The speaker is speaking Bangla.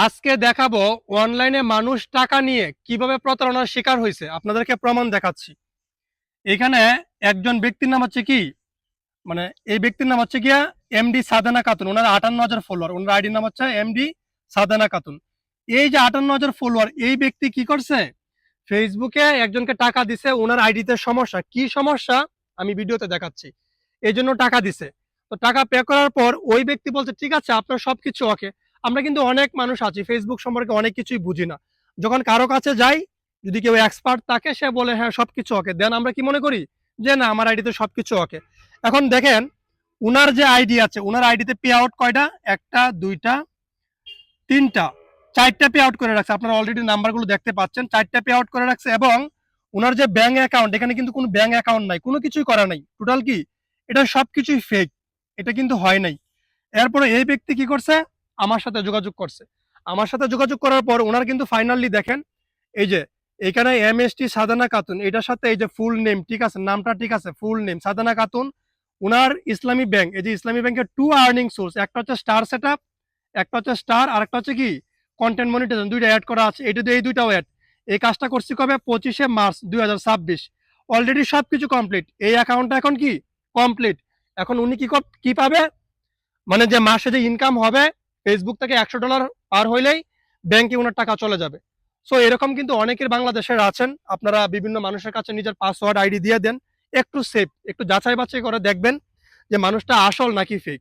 আজকে দেখাবো অনলাইনে মানুষ টাকা নিয়ে কিভাবে প্রতারণার শিকার হয়েছে। আপনাদেরকে প্রমাণ দেখাচ্ছি। এখানে একজন ব্যক্তির নাম হচ্ছে কি, মানে এই ব্যক্তির নাম হচ্ছে গিয়া এমডি সাদানা খাতুন। ওনার 58,000 ফলোয়ার। ওনার আইডির নাম হচ্ছে এমডি সাদানা খাতুন। এই যে 58,000 ফলোয়ার, এই ব্যক্তি কি করছে, ফেসবুকে একজনকে টাকা দিছে। ওনার আইডিতে সমস্যা, কি সমস্যা আমি ভিডিওতে দেখাচ্ছি। এই জন্য টাকা দিছে। তো টাকা পে করার পর ওই ব্যক্তি বলছে ঠিক আছে আপনার সবকিছু ওকে। আমরা কিন্তু অনেক মানুষ আছি ফেসবুক সম্পর্কে অনেক কিছুই বুঝি না। যখন কারো কাছে যাই, যদি কেউ এক্সপার্ট থাকে সে বলে হ্যাঁ সবকিছু ওকে, দেন আমরা কি মনে করি যে না আমার আইডিতে সবকিছু ওকে। এখন দেখেন উনার যে আইডি আছে, উনার আইডিতে পে আউট কয়টা, একটা দুইটা তিনটা চারটা পে আউট করে রাখছে। আপনারা অলরেডি নাম্বারগুলো দেখতে পাচ্ছেন, চারটা পে আউট করে রাখছে। এবং ওনার যে ব্যাংক অ্যাকাউন্ট, এখানে কিন্তু কোনো ব্যাংক অ্যাকাউন্ট নাই, কোনো কিছুই করা নাই, টোটাল কি এটা সবকিছুই ফেক, এটা কিন্তু হয় নাই। এরপরে এই ব্যক্তি কি করছে, আমার সাথে যোগাযোগ করছে। আমার সাথে যোগাযোগ করার পর ওনার কিন্তু ফাইনালি দেখেন, এই যে এখানে এমএসটি সাদানা খাতুন, এটার সাথে এই যে ফুল নেম, ঠিক আছে, নামটা ঠিক আছে, ফুল নেম সাদানা খাতুন। উনার ইসলামী ব্যাংক, এই যে ইসলামী ব্যাংকের টু আর্নিং সোর্স, একটা হচ্ছে স্টার সেটআপ, একটা হচ্ছে স্টার, আর একটা হচ্ছে কি কন্টেন্ট মনিটাইজেশন, দুইটা অ্যাড করা আছে। এটা এই দুইটাও অ্যাড। এই কাজটা করছি কবে, 25শে মার্চ 2026। অলরেডি সবকিছু কমপ্লিট, এই অ্যাকাউন্টটা এখন কি কমপ্লিট। এখন উনি কি পাবে, মানে যে মাসে যে ইনকাম হবে ফেসবুক থেকে $100 পার হইলেই ব্যাংকে ওনার টাকা চলে যাবে। সো এরকম কিন্তু অনেকের বাংলাদেশের আছেন। আপনারা বিভিন্ন মানুষের কাছে নিজের পাসওয়ার্ড আইডি দিয়ে দেন, একটু সেফ, একটু যাচাই বাছাই করে দেখবেন যে মানুষটা আসল নাকি ফেক।